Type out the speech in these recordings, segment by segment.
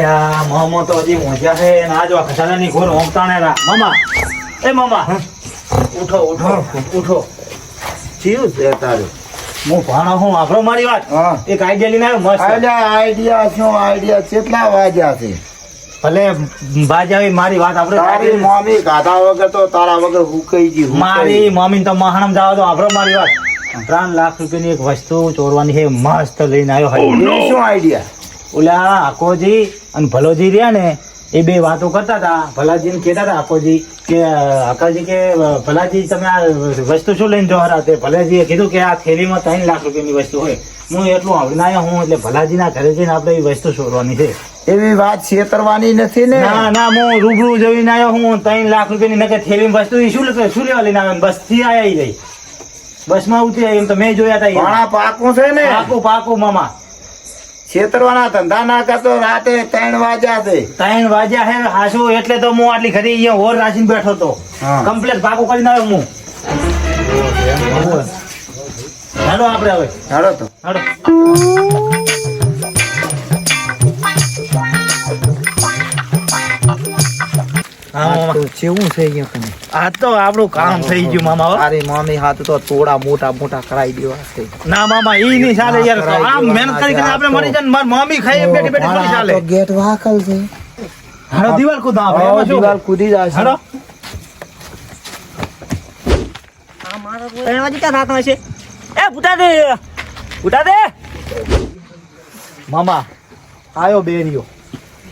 અલ્યા મામા તો હજી મોજા છે ને આ જો ખજાનાની ઘોર હોંકતાણે રા મામા એ મામા ઉઠો ઉઠો ઉઠો જીવ છે તારું હું ભાણો હું આપણો મારી વાત હા એક આઈડિયા લઈને આવ્યો મસ્ત આઈડિયા શું આઈડિયા કેટલા વાગ્યા છે ભલે બાજાવી મારી વાત તારી આપણે મમ્મી ગાધા વગર તો તારા વગર હુકાઈ ગઈ મારી મમ્મી તો મહાણમ જાવ તો આપણો મારી વાત 3 લાખ રૂપિયાની એક વસ્તુ ચોરવાની છે મસ્ત લઈને આવ્યો હોય શું આઈડિયા ઓલા આકોજી અને ભલોજી રહ્યા ને એ બે વાતો કરતા હતા ભલાજીને કહેતા હતા આકોજી કે આકાજી કે ભલાજી તમે આ વસ્તુ શું લઈને જવા તે ભલાજીએ કીધું કે આ થેલીમાં 3 લાખ રૂપિયાની વસ્તુ હોય હું એટલું આવડીને આવ્યો હું એટલે ભલાજીના ઘરે જઈને આપણે એ વસ્તુ ચોરવાની છે એવી વાત છેતરવાની નથી ને ના ના હું રૂબરૂ જોઈને આવ્યો હું 3 લાખ રૂપિયાની નકે થેલીમાં વસ્તુ શું લેવા લઈને આવ્યો બસ થી આયા જઈ બસમાં ઉતરી એમ તો મેં જોયા હતા ભાણા પાકું છે ને પાકું પાકું મામા છેતરવાના ધંધા ના કરતો રાતે 3 વાગ્યા છે 3 વાગ્યા હે હાસુ એટલે તો હું આટલી ખરી અહીંયા હોર રાખીને બેઠો તો હા. કમ્પ્લીટ પાકું કરીને આવ્યો હું હાલો આપણે હવે હાલો તો હાલો હા મામા તો કેવું છે અહીંયા કને આ તો આપણું કામ થઈ ગયું મામા હો. તારી મમ્મી હાથ તો થોડા મોટા મોટા કરાઈ દેવા છે ના મામા ઈ નહીં ચાલે યાર આમ મહેનત કરી કરીને આપણે મરી જાય ને મારી મમ્મી ખાઈ બેઠી બેઠી થોડી ચાલે તો ગેટ વાકલ છે હાલો દિવાલ કૂદા આપણે એમાં શું? દિવાલ કૂદી જાય છે હાલો મામા આયો બેરિયો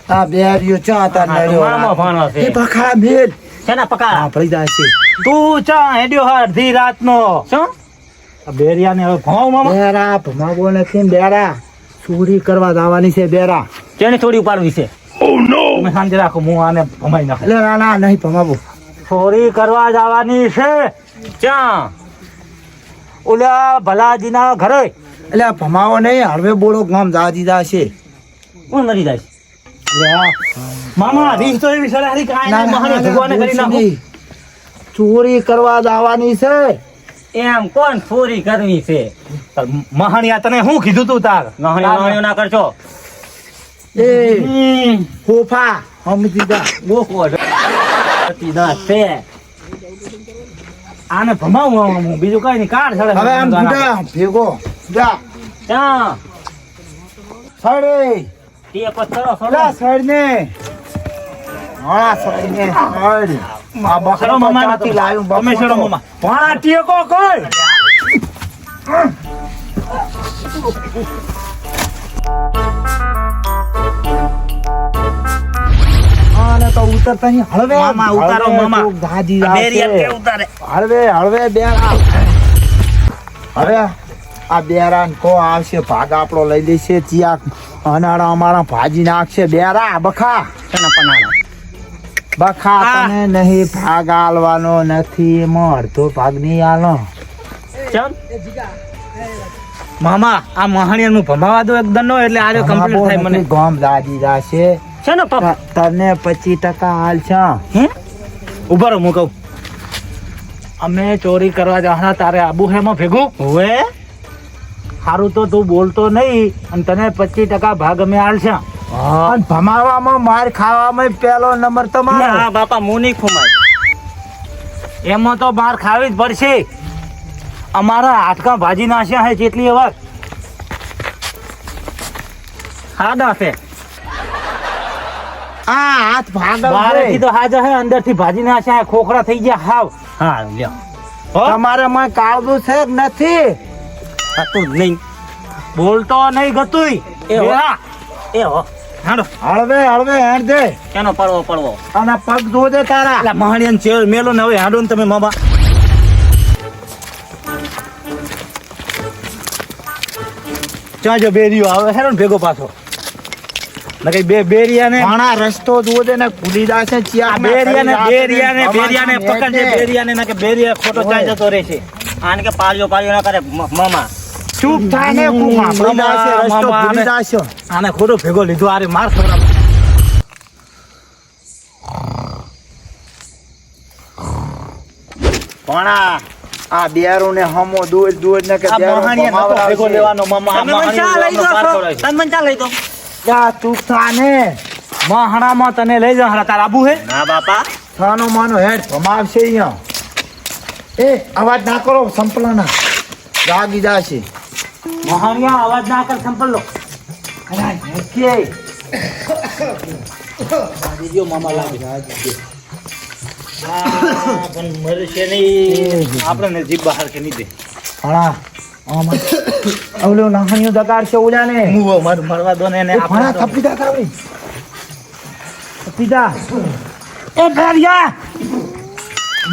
આ બેરિયો ચા તા મામા ભાણો છે એ પખા મેલ શેના પકા આ પડી જાય છે તું ચા હેડ્યો હર ધી રાતનો શું આ બેરિયાને હવે ભાવ મામા બેરા ભમાવો નથી ને બેરા ચોરી કરવા જવાની છે બેરા કેને થોડી ઉપાડવી છે ઓ નો તમે શાંતિ રાખો હું આને ભમાઈ નાખું એટલે ના ના નહીં ભમાવો ચોરી કરવા જવાની છે ચા ઓલા ભલાજીના ઘરે એટલે આ ભમાવો નહીં હળવે બોલો ગામ જા દીધા છે કોણ મરી જાય મામા રીસ તો એવી સલાહરી કાંઈ ના, નહીં, ના, મહાને ના, ભગવાને કરી નાખો નહીં. ચોરી કરવા જવાની છે એમ કોણ ચોરી કરવી છે મહાણિયા તને શું કીધું તું તાર મહાણિયો ના કરશો એ ફોફા સમજી જા ગોખો સીધા છે આને ભમાવું હું બીજું કઈ નહીં કાઢ સડે હવે આમ બુડા ભેગો જા ક્યાં સડે તે પથ્થરો લા સડ ને હા સડ ને સડ આ બકરો સડો મામા બચાતી લાવ્યું બકરો તમે સડો મામા ભાણા ટેકો કોઈ આને તો ઉતરતા નહીં હળવે મામા ઉતારો હળવે મામા તું ગાજી બેરિયા કે રાખ ઉતારે હળવે હળવે બેરા હવે આ બેરા ને કો આવશે ભાગ આપણો લઈ લેશે ચિયા અનાળા અમારા ભાજી નાખશે બેરા બખા શેના પનાળા બખા આ. તને નહીં ભાગ આલવાનો નથી એમાં અડધો ભાગ નહીં આલો ચમ મામા આ મહાણિયા નું ભમાવા દો એકદમ નો એટલે આજે કમ્પ્લીટ થાય મને ગામ દાજી જાશે છે ને પપ તને 25% હાલ છે હે ઉભા રહો હું કહું અમે ચોરી કરવા જવાના તારે આબુ હેમાં ભેગું હવે સારું તો તું બોલતો નહીં અને તને 25% ભાગ અમે આલશે અને ભમાવામાં માર ખાવામાં પહેલો નંબર તમારો બાપા મુની ખુમાય એમાં તો માર ખાવી જ પડશે અમારા હાથકા ભાજી નાખ્યા હે જેટલી અવાર હાડા છે આ હાથ ભાગલ બહારથી છે. તો હાજા હે અંદરથી ભાજી નાખ્યા હે ખોખરા થઈ ગયા હાવ હા લ્યો હો તમારે માં કાળદું છે કે નથી ગતું નહીં બોલતો નહીં ગતુંય એ હો એ હો હાડો હળવે હળવે હેડ દે કેનો પડવો પડવો અને પગ જોજે તારા એટલે મહાણિયાન ચેર મેલો ને હવે હાડો ને તમે મામા ચા જો બેરીઓ આવે હેરો ને ભેગો પાછો ને કઈ બે બેરિયા ને ઘણા રસ્તો જોજે ને કૂદી જાશે આ ચિયા બેરિયા ને પકડજે બેરિયા ને કે બેરિયા ખોટો ચાઈ જતો રહેશે આને કે પાળ્યો ના કરે મામા ચૂપ થાય ને કુમા પડી જાશે રસ્તો મામા, ભૂલી અમે- જાશે આને ખોટો ભેગો લીધો આરે માર ખવડાવ ભણા આ બેરું ને હમો દૂધ દૂધ ને કે આ બેરું મહાણિયા નતો ભેગો ભમાવડાવશે. લેવાનો મામા આ મહાણિયાનો આપણો પાર કરાય છે. જા ચૂપ થા ને મહાણામાં તને લઈ જાઉં હારા તાર આબુ હે ના બાપા થાનો માનો હેડ ભમાવશે અહીંયા એ અવાજ ના કરો સંપલાના જાગી જાશે મહાણિયા અવાજ ના કર સંપલ લો કે દીજો મામા લાગે પણ મરશે નહીં આપણે નજીક બહાર કે નહીં દે હળા આમાં ઓલો નાહણીઓ દગાડ છે ઓલાને મુવો મરવા દો ને એને એ ભણા થપીદા કાવડી થપીદા એ ઘરિયા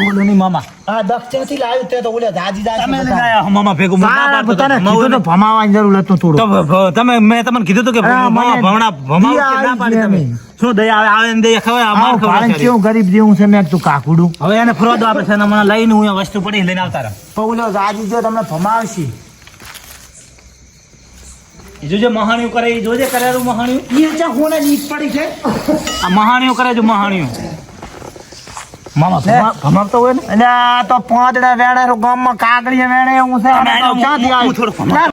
બોલો ની મામા આ દક્ષિણથી લાવ્યું તે તો ઓલે દાદી તમે દાદી લગાયા મામા ભેગું મારા પોતાને કીધું તો ભમાવાની જરૂર હતું થોડું તમે મેં તમને કીધું હતું કે અરે મામા મને ભમણા ભમાવ દયા કે ના આવી પાડી તમે એમ. શું દયા આવે આવે ને દયા ખવાય આ માર આવ ખવાય ભાણ સારી. કેવું ગરીબ જેવું છે મેં તું કાકુડું હવે એને ફરવા દો આપણે છે મને લઈને હું અહીંયા વસ્તુ પડી લઈને આવતા રહો તો ઓલો દાદી જો તમને ભમાવશે એ જોજે મહાણિયું કરે એ જોજે કરેલું મહાણિયું એ ચા કોને નીચ પડી છે આ મહાણિયું કરે જો મહાણિયું મામા લે. ભમાવતો હોય ને અને આ તો પાંદડા વેણે ગામમાં કાગડીએ વેણે એવું છે તમે આનો ક્યાંથી હું આવ્યું? થોડું ભમાવ. ના,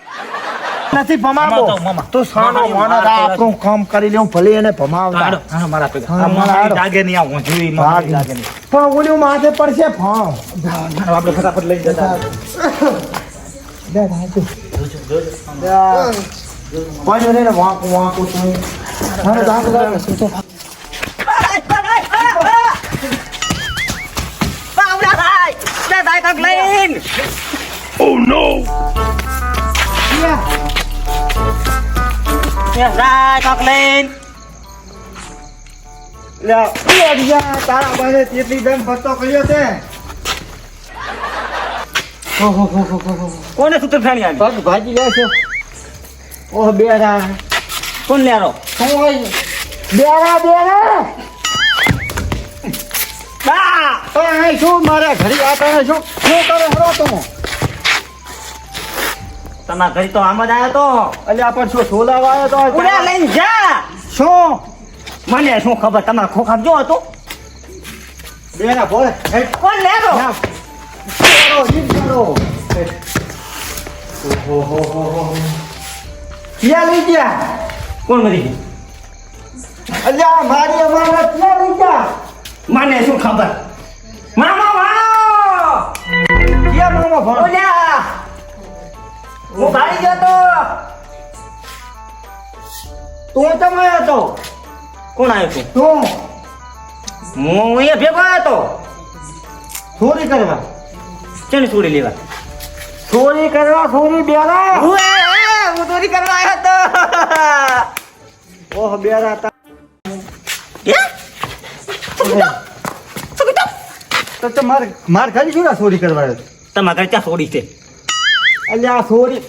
નથી ભમાવતો ભમાવતો, મામા. તું સાનો મહાણિયું માનો મારતો આપણું કામ કરી લેવું ભલે એને હાડો, ભમાવતા હાડો મારા ભેગા. હા, આ મારા મહાણિયું હાડો. લાગે નહીં, આ હું જોઈ મહાણિયું લાગે નહીં. પણ ઓલું માથે પડશે ફામ હાડો, આપણે ફટાફટ લઈ જતા કોઈ નહીં વાંકું વાંકું તું હાલો, દાખલ દાખલ. તું તો લ્યા, ઈ અડિયા, તારા પાસે તેટલી દમ પત્તો કર્યો છે કોને સૂત્ર ફાણી આવી પગ ભાજી લેશો ઓહ બેરા કોણ લ્યારો શું હોય બેરા બેરા અહીં શું મારે ઘડી આટાણે શું શું કરે હરો તું તમારા ઘરે તો આમ જ આવ્યો તો અલ્યા પણ શું સોલાવા આવ્યો તો ઉડા લઈને જા શું મને શું ખબર તમારા ખોખા જો હતો બેરા બોલે કોણ લ્યારો કરો જીત કરો ક્યાં લઈ ગયા કોણ મરી અલ્યા મારી અમારા ક્યાં લઈ ગયા મને શું ખબર મામા વાળો ક્યાં મામા ભણો ઓલ્યા હું ભાડી ગયો તો તું તમે હતો કોણ આવ્યો તું તું હું અહીંયા ભેગો આવ્યો તો ચોરી કરવા ચેની છોડી લેવા ચોરી કરવા ચોરી બેરા હું ચોરી કરવા આવ્યો તો ઓહ બેરા તા તો તમારે માર ખાલી શું ના ચોરી કરવા આવ્યો? તમારા ઘરે ત્યાં છોડી છે અલ્યા ચોરી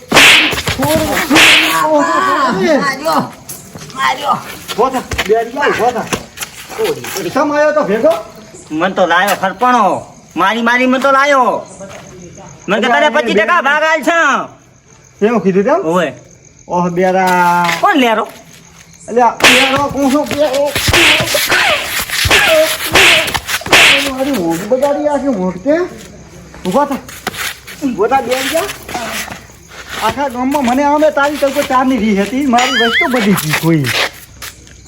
ગોતા બેરી ગોતા ચોરી સમ આવ્યો તો ભેગો મન તો લાયો ફરપણો મારી મારી મને તો લાયો મને કે તારે 25% ભાગ આલ છે એવું કીધું તેમ ઓય ઓહ બેરા કોણ લેરો અલ્યા બેરો કોણ શું બેરો મારી ઊંઘ બગાડી આખી ઊંઘ તે ઊભા થા ગોતા બેરી જા આખા ગામમાં મને આવે તારી તો કોઈ ચારની રી હતી મારી વસ્તુ બધી ગઈ કોઈ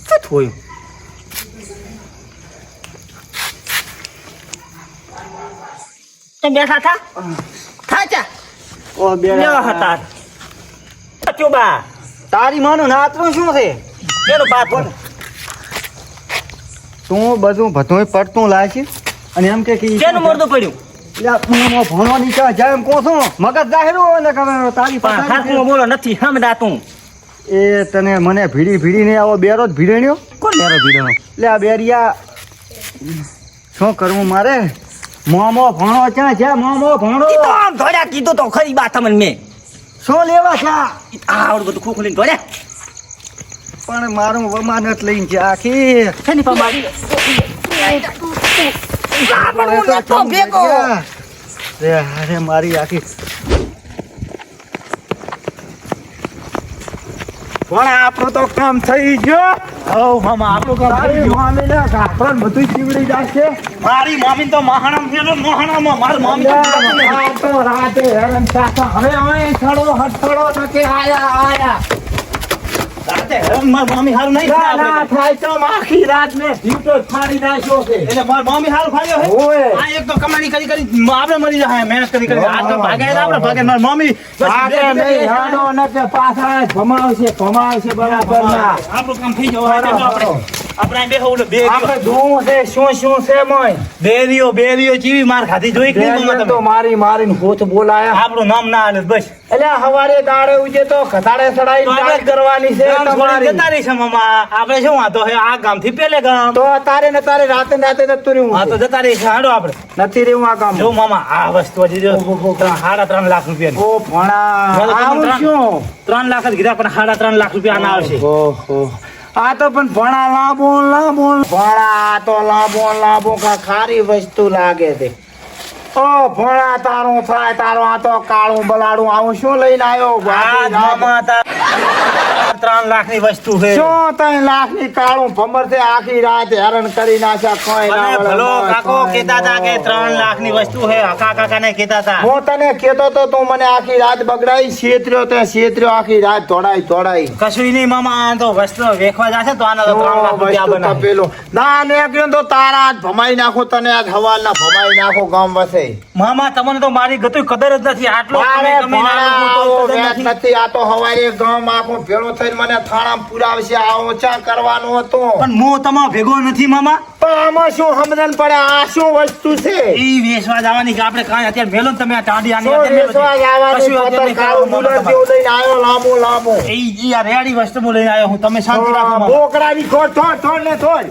શું થયું તમે બેઠા થા થાચા ઓહ લેવા બેરા હતા ચુબા તારી માનું નાતરું શું છે કેનો બાપ તું બધું બધું પડતું લાય છે અને એમ કે કેનું મોરદું પડ્યું ભણવાની છે જેમ કહો છો મગજ જાહેરું હોય ને કે તારી પણ પથારી હાથમાં બોલો નથી સમજા તું એ તને મને ભીડી ભીડીને આવો બેરો જ ભીડ્યો કોણ લેરો ભીડો એટલે આ બેરિયા શું કરવું મારે મોમો ભણો છે મોમો ભણો ઈ તો આમ ધોડ્યા કીધું તો ખરી વાત તમને મેં શું લેવા છે આ આવડું બધું ખોખું લઈને ધોડ્યા પણ મારું વમાનત લઈને છે આખી શેની પમાડી અરે મારી આખી પણ આપણું તો કામ થઈ ગયો હવ મામા આપણું કામ થઈ તારી ગયું મામીને કાપડ બધું ચીવડી જશે મારી મામી તો મહાણામ થયેલો મહાણામાં મારી મામી તો જીવતી નહીં. આ તો રાતે હેરાન થાતા. હવે અહીં થડો હથડો થકે આયા રાતે મારી મમ્મી હારું નહીં ના થાય ના આપણે. થાય તો આખી રાત મેં જીવતો જ ફાડી નાખ્યો છે એટલે મારી મમ્મી હારું ફાડ્યો હે? ઓય. આ એક તો કમાણી કરી કરી આપણે મરી જાય મહેનત કરી કરી આ તો ભાગે ને આપણે ભાગે મારી મમ્મી બસ ભાગે બે- બે- નહીં હાડો ન કે પાછા ભમાવશે બરાબર ના આપણું કામ થઈ જવું આપણે આપણે અહીં બેહો ઓલો બે આપણે જોવું છે શું છે મોય બેરીઓ ચીવી માર ખાધી જોઈ કે નહીં બેરીઓ મમ્મા તો તમે? મારી મારીને હોઠ બોલાયા આપણું નામ ના હાલે બસ એટલે હવારે દાડે ઉજે તો કથાડે ચડાઈ તો આપણે કરવાની છે ગામ છોડીને તમારી જતા રહીશું મમ્મા આપણે શું વાંધો હે આ ગામથી પેલે ગામ તો તારે ને તારે રાતે રાતે જતું હા તો રહેવું જતા રહીશું હાડો આપણે નથી રહેવું આ કામ જો મામા આ વસ્તુ હજી જો 3.5 લાખ રૂપિયાની ઓ ભણા બોલો તમે આવું ત્રણ. શું 3 લાખ જ કીધા પણ 3.5 લાખ રૂપિયા આના આવશે ઓહો આ તો પણ ભણા લાંબો ભણા આ તો લાંબો કા ખારી વસ્તુ લાગે છે ઓ ભણા તારું થાય તારું આ તો કાળું બલાડું આવું શું લઈને આવ્યો આ ભાભી મામા તાર 3 લાખની વસ્તુ છે શું 3 લાખની કાળું ભમર છે આખી રાત હેરાન કરી નાખ્યા કોઈ ના અને વળે, ભલો કોઈ કાકો કોઈ કહેતા હતા કે ના 3 લાખની વસ્તુ છે હકા કાકાને કહેતા હતા હું તને કેતો તો તું મને આખી રાત બગડાઈ છેતર્યો આખી રાત દોડાઈ કશું નહીં મામા આ તો વસ્તુ વેખવા જશે તો આના તો 3 લાખ રૂપિયા વસ્તુ બનાવે તપેલો ના નીકળ્યો તો તારા હાથ ભમાઈ નાખો તને આજ હવારના ભમાઈ નાખો ગામ વસે મામા તમને તો મારી ગતું કદર જ નથી આટલો મારે કમાઈને ભણા આલો આવો તો કદર વેત નથી. નથી આ તો હવારે ગામ આખો ભેળો થઈને મને થાણામાં પુરાવશે આ ઓછા કરવાનું હતું પણ હું તમારો ભેગો નથી મામા પણ આમાં શું સમજણ પડે આ શું વસ્તુ છે ઈ વેચવા જવાની કે આપણે કાંઈ અત્યારે મેલો ને તમે આ ટાંડી આની શું અત્યારે મેલો વેચવા છે. જવાની કશું અત્યારે નહીં કાળું કરવાનું બુલેટ મામા જેવું લઈને આવ્યો લાંબો તમારે. ઈ આ રેડી વસ્તુ હું લઈને આવ્યો હું તમે શાંતિ રાખો મામા. બોકડાની થોડ ને થોડ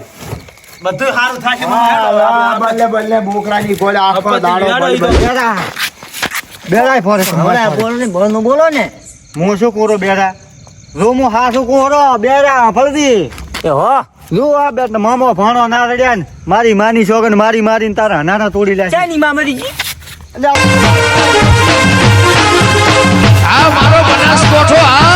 બધું સારું થશે મામા. બલ્લે બોકડાની ખોલ આખો આપત્તિ દાડો નિહાળો ઈ બળી બળી. બેરાય ફોરે બોલો ને હું શું કરું બેરા જો હું હા શું કરું બેરા ફળદી એ હો જો આ બેટ મામો ભાણો ના રડ્યા ને મારી માની છોકન મારીને તારા નાના તોડી લે ચાની માં મરી ગઈ આ મારો બનાસકોઠો આ